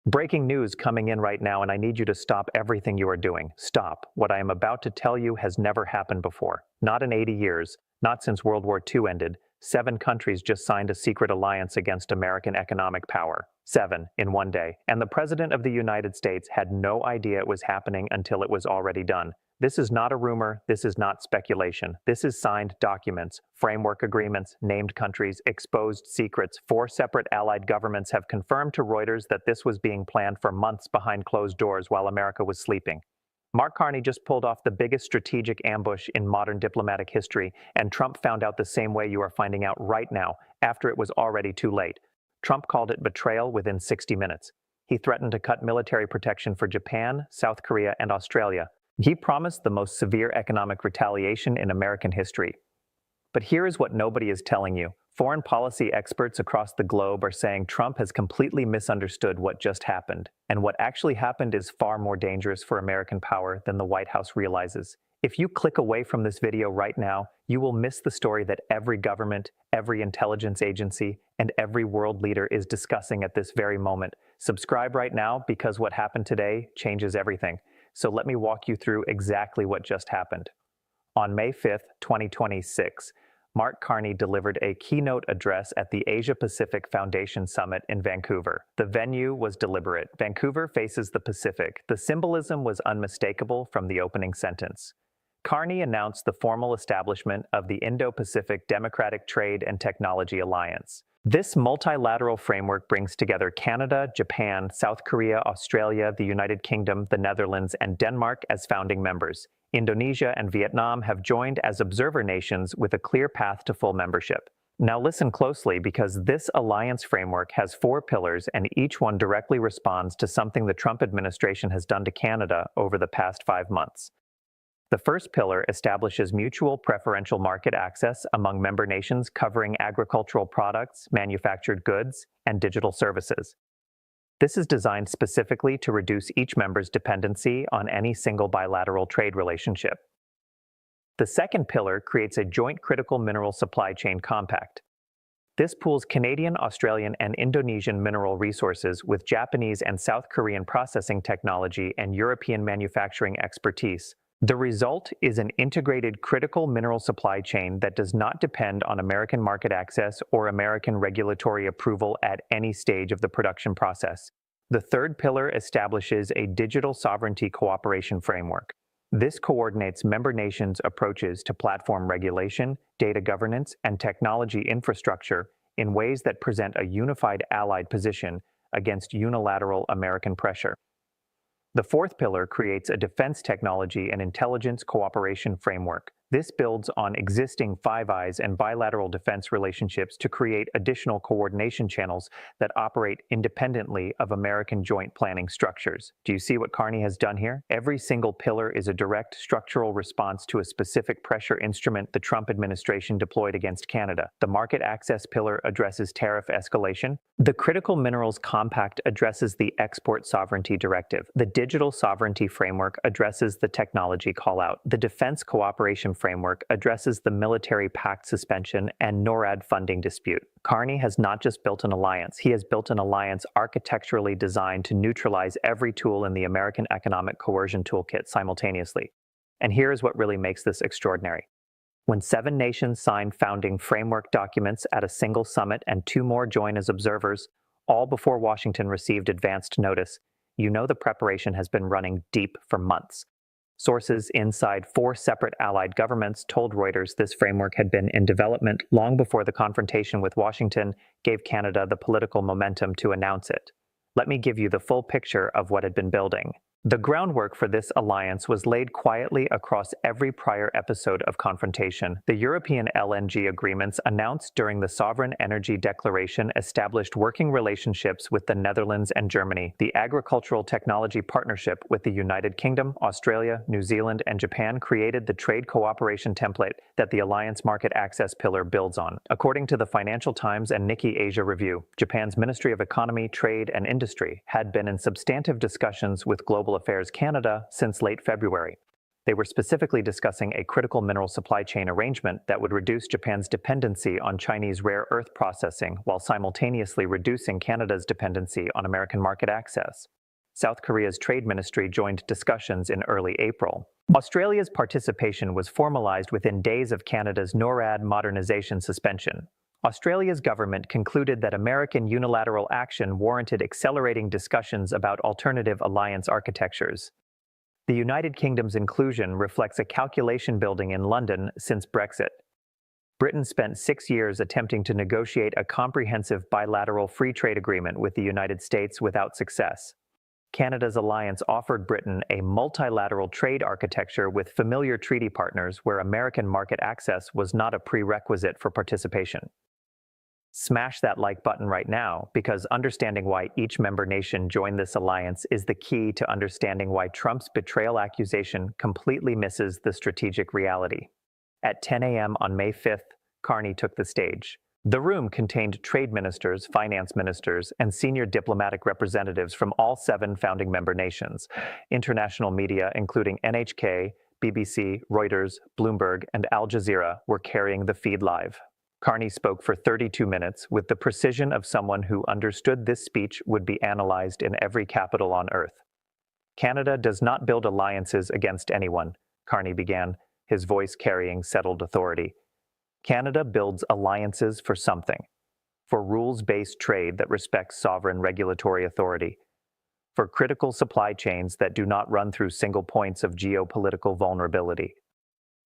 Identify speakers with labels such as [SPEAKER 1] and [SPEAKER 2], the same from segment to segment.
[SPEAKER 1] Breaking news coming in right now, and I need you to stop everything you are doing. Stop. What I am about to tell you has never happened before. Not in 80 years, not since World War II ended. 7 countries just signed a secret alliance against American economic power. 7 in one day. And the President of the United States had no idea it was happening until it was already done. This is not a rumor, this is not speculation. This is signed documents, framework agreements, named countries, exposed secrets. 4 separate allied governments have confirmed to Reuters that this was being planned for months behind closed doors while America was sleeping. Mark Carney just pulled off the biggest strategic ambush in modern diplomatic history, and Trump found out the same way you are finding out right now, after it was already too late. Trump called it betrayal within 60 minutes. He threatened to cut military protection for Japan, South Korea, and Australia. He promised the most severe economic retaliation in American history. But here is what nobody is telling you. Foreign policy experts across the globe are saying Trump has completely misunderstood what just happened, and what actually happened is far more dangerous for American power than the White House realizes. If you click away from this video right now, you will miss the story that every government, every intelligence agency, and every world leader is discussing at this very moment. Subscribe right now, because what happened today changes everything. So let me walk you through exactly what just happened. On May 5th, 2026, Mark Carney delivered a keynote address at the Asia-Pacific Foundation Summit in Vancouver. The venue was deliberate. Vancouver faces the Pacific. The symbolism was unmistakable from the opening sentence. Carney announced the formal establishment of the Indo-Pacific Democratic Trade and Technology Alliance. This multilateral framework brings together Canada, Japan, South Korea, Australia, the United Kingdom, the Netherlands, and Denmark as founding members. Indonesia and Vietnam have joined as observer nations with a clear path to full membership. Now listen closely, because this alliance framework has 4 pillars, and each one directly responds to something the Trump administration has done to Canada over the past 5 months. The first pillar establishes mutual preferential market access among member nations, covering agricultural products, manufactured goods, and digital services. This is designed specifically to reduce each member's dependency on any single bilateral trade relationship. The second pillar creates a joint critical mineral supply chain compact. This pools Canadian, Australian, and Indonesian mineral resources with Japanese and South Korean processing technology and European manufacturing expertise. The result is an integrated critical mineral supply chain that does not depend on American market access or American regulatory approval at any stage of the production process. The third pillar establishes a digital sovereignty cooperation framework. This coordinates member nations' approaches to platform regulation, data governance, and technology infrastructure in ways that present a unified allied position against unilateral American pressure. The fourth pillar creates a defense technology and intelligence cooperation framework. This builds on existing Five Eyes and bilateral defense relationships to create additional coordination channels that operate independently of American joint planning structures. Do you see what Carney has done here? Every single pillar is a direct structural response to a specific pressure instrument the Trump administration deployed against Canada. The market access pillar addresses tariff escalation. The Critical Minerals Compact addresses the Export Sovereignty Directive. The Digital Sovereignty Framework addresses the technology call-out. The Defense Cooperation Framework addresses the military pact suspension and NORAD funding dispute. Carney has not just built an alliance, he has built an alliance architecturally designed to neutralize every tool in the American economic coercion toolkit simultaneously. And here is what really makes this extraordinary. When 7 nations sign founding framework documents at a single summit and 2 more join as observers, all before Washington received advanced notice, you know the preparation has been running deep for months. Sources inside 4 separate allied governments told Reuters this framework had been in development long before the confrontation with Washington gave Canada the political momentum to announce it. Let me give you the full picture of what had been building. The groundwork for this alliance was laid quietly across every prior episode of confrontation. The European LNG agreements announced during the Sovereign Energy Declaration established working relationships with the Netherlands and Germany. The Agricultural Technology Partnership with the United Kingdom, Australia, New Zealand, and Japan created the trade cooperation template that the Alliance Market Access pillar builds on. According to the Financial Times and Nikkei Asia Review, Japan's Ministry of Economy, Trade, and Industry had been in substantive discussions with Global Affairs Canada since late February. They were specifically discussing a critical mineral supply chain arrangement that would reduce Japan's dependency on Chinese rare earth processing while simultaneously reducing Canada's dependency on American market access. South Korea's trade ministry joined discussions in early April. Australia's participation was formalized within days of Canada's NORAD modernization suspension. Australia's government concluded that American unilateral action warranted accelerating discussions about alternative alliance architectures. The United Kingdom's inclusion reflects a calculation building in London since Brexit. Britain spent 6 years attempting to negotiate a comprehensive bilateral free trade agreement with the United States without success. Canada's alliance offered Britain a multilateral trade architecture with familiar treaty partners where American market access was not a prerequisite for participation. Smash that like button right now, because understanding why each member nation joined this alliance is the key to understanding why Trump's betrayal accusation completely misses the strategic reality. At 10 a.m. on May 5th, Carney took the stage. The room contained trade ministers, finance ministers, and senior diplomatic representatives from all 7 founding member nations. International media, including NHK, BBC, Reuters, Bloomberg, and Al Jazeera, were carrying the feed live. Carney spoke for 32 minutes with the precision of someone who understood this speech would be analyzed in every capital on earth. Canada does not build alliances against anyone, Carney began, his voice carrying settled authority. Canada builds alliances for something, for rules-based trade that respects sovereign regulatory authority, for critical supply chains that do not run through single points of geopolitical vulnerability,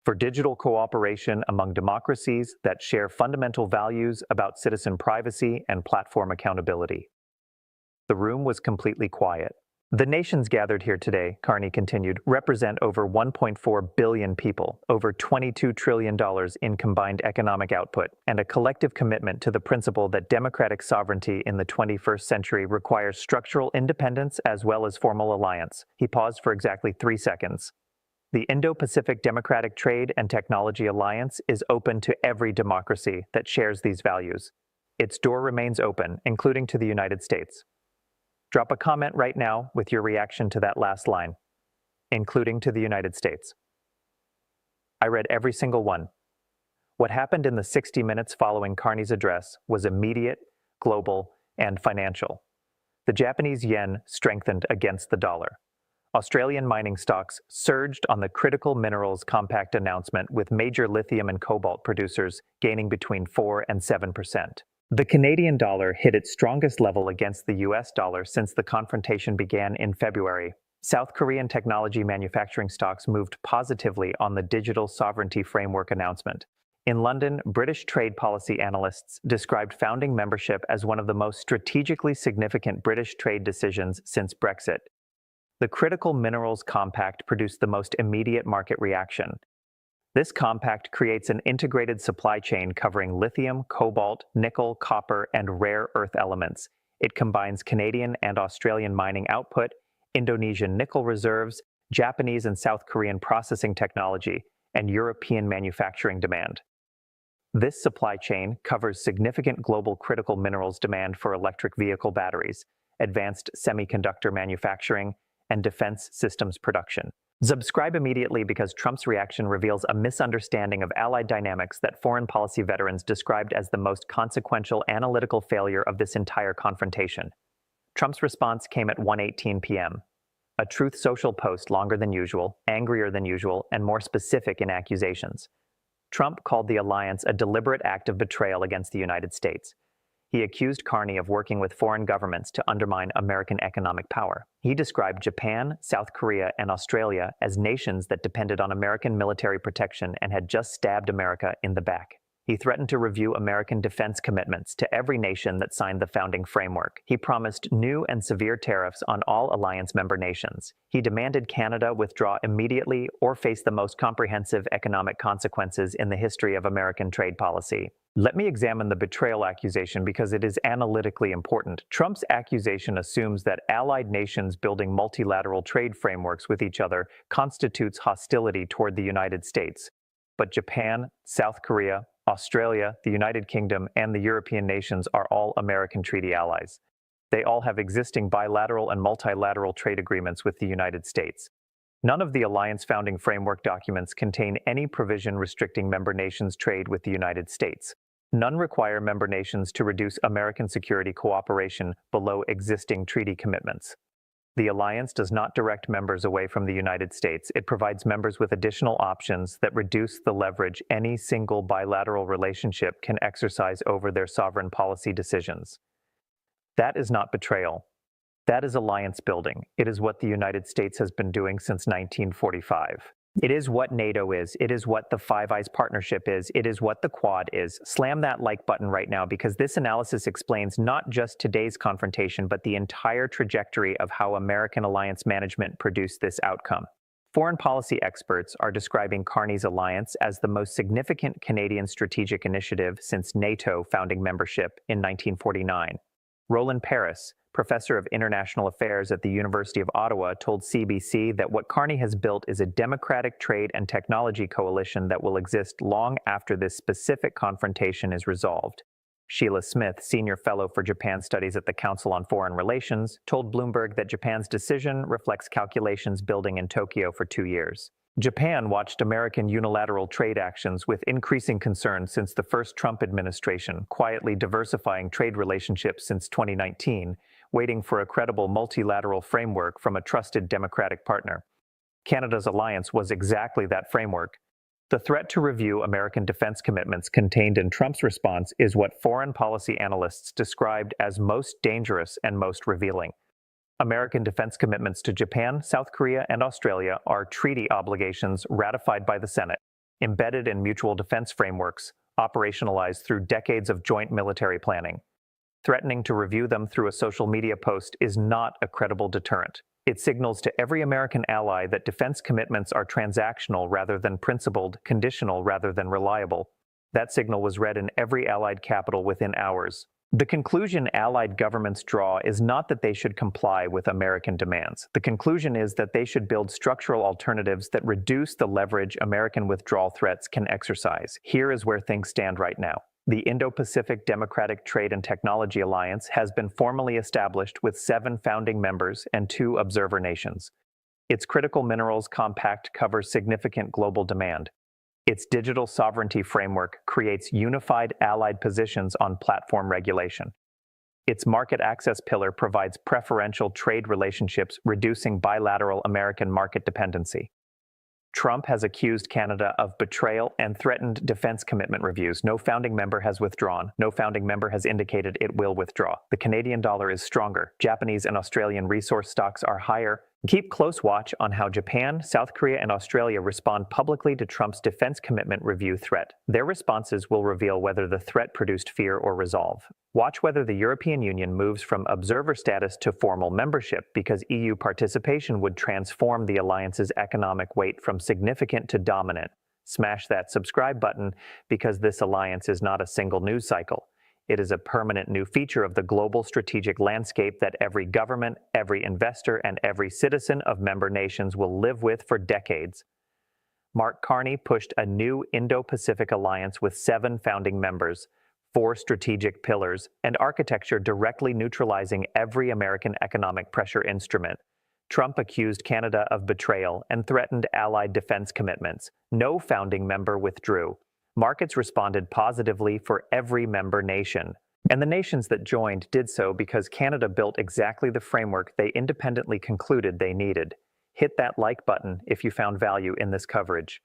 [SPEAKER 1] for digital cooperation among democracies that share fundamental values about citizen privacy and platform accountability. The room was completely quiet. The nations gathered here today, Carney continued, represent over 1.4 billion people, over $22 trillion in combined economic output, and a collective commitment to the principle that democratic sovereignty in the 21st century requires structural independence as well as formal alliance. He paused for exactly 3 seconds. The Indo-Pacific Democratic Trade and Technology Alliance is open to every democracy that shares these values. Its door remains open, including to the United States. Drop a comment right now with your reaction to that last line, including to the United States. I read every single one. What happened in the 60 minutes following Carney's address was immediate, global, and financial. The Japanese yen strengthened against the dollar. Australian mining stocks surged on the critical minerals compact announcement, with major lithium and cobalt producers gaining between 4 and 7%. The Canadian dollar hit its strongest level against the US dollar since the confrontation began in February. South Korean technology manufacturing stocks moved positively on the digital sovereignty framework announcement. In London, British trade policy analysts described founding membership as one of the most strategically significant British trade decisions since Brexit. The Critical Minerals Compact produced the most immediate market reaction. This compact creates an integrated supply chain covering lithium, cobalt, nickel, copper, and rare earth elements. It combines Canadian and Australian mining output, Indonesian nickel reserves, Japanese and South Korean processing technology, and European manufacturing demand. This supply chain covers significant global critical minerals demand for electric vehicle batteries, advanced semiconductor manufacturing, and defense systems production. Subscribe immediately, because Trump's reaction reveals a misunderstanding of allied dynamics that foreign policy veterans described as the most consequential analytical failure of this entire confrontation. Trump's response came at 1:18 p.m. A Truth Social post longer than usual, angrier than usual, and more specific in accusations. Trump called the alliance a deliberate act of betrayal against the United States. He accused Carney of working with foreign governments to undermine American economic power. He described Japan, South Korea, and Australia as nations that depended on American military protection and had just stabbed America in the back. He threatened to review American defense commitments to every nation that signed the founding framework. He promised new and severe tariffs on all alliance member nations. He demanded Canada withdraw immediately or face the most comprehensive economic consequences in the history of American trade policy. Let me examine the betrayal accusation, because it is analytically important. Trump's accusation assumes that allied nations building multilateral trade frameworks with each other constitutes hostility toward the United States. But Japan, South Korea, Australia, the United Kingdom, and the European nations are all American treaty allies. They all have existing bilateral and multilateral trade agreements with the United States. None of the alliance founding framework documents contain any provision restricting member nations' trade with the United States. None require member nations to reduce American security cooperation below existing treaty commitments. The alliance does not direct members away from the United States. It provides members with additional options that reduce the leverage any single bilateral relationship can exercise over their sovereign policy decisions. That is not betrayal. That is alliance building. It is what the United States has been doing since 1945. It is what NATO is. It is what the Five Eyes Partnership is. It is what the Quad is. Slam that like button right now, because this analysis explains not just today's confrontation, but the entire trajectory of how American alliance management produced this outcome. Foreign policy experts are describing Carney's alliance as the most significant Canadian strategic initiative since NATO founding membership in 1949. Roland Paris, professor of international affairs at the University of Ottawa, told CBC that what Carney has built is a democratic trade and technology coalition that will exist long after this specific confrontation is resolved. Sheila Smith, senior fellow for Japan studies at the Council on Foreign Relations, told Bloomberg that Japan's decision reflects calculations building in Tokyo for 2 years. Japan watched American unilateral trade actions with increasing concern since the first Trump administration, quietly diversifying trade relationships since 2019, waiting for a credible multilateral framework from a trusted democratic partner. Canada's alliance was exactly that framework. The threat to review American defense commitments contained in Trump's response is what foreign policy analysts described as most dangerous and most revealing. American defense commitments to Japan, South Korea, and Australia are treaty obligations ratified by the Senate, embedded in mutual defense frameworks, operationalized through decades of joint military planning. Threatening to review them through a social media post is not a credible deterrent. It signals to every American ally that defense commitments are transactional rather than principled, conditional rather than reliable. That signal was read in every Allied capital within hours. The conclusion Allied governments draw is not that they should comply with American demands. The conclusion is that they should build structural alternatives that reduce the leverage American withdrawal threats can exercise. Here is where things stand right now. The Indo-Pacific Democratic Trade and Technology Alliance has been formally established with 7 founding members and 2 observer nations. Its critical minerals compact covers significant global demand. Its digital sovereignty framework creates unified allied positions on platform regulation. Its market access pillar provides preferential trade relationships, reducing bilateral American market dependency. Trump has accused Canada of betrayal and threatened defense commitment reviews. No founding member has withdrawn. No founding member has indicated it will withdraw. The Canadian dollar is stronger. Japanese and Australian resource stocks are higher. Keep close watch on how Japan, South Korea, and Australia respond publicly to Trump's defense commitment review threat. Their responses will reveal whether the threat produced fear or resolve. Watch whether the European Union moves from observer status to formal membership, because EU participation would transform the alliance's economic weight from significant to dominant. Smash that subscribe button, because this alliance is not a single news cycle. It is a permanent new feature of the global strategic landscape that every government, every investor, and every citizen of member nations will live with for decades. Mark Carney pushed a new Indo-Pacific alliance with 7 founding members, 4 strategic pillars, and architecture directly neutralizing every American economic pressure instrument. Trump accused Canada of betrayal and threatened allied defense commitments. No founding member withdrew. Markets responded positively for every member nation. And the nations that joined did so because Canada built exactly the framework they independently concluded they needed. Hit that like button if you found value in this coverage.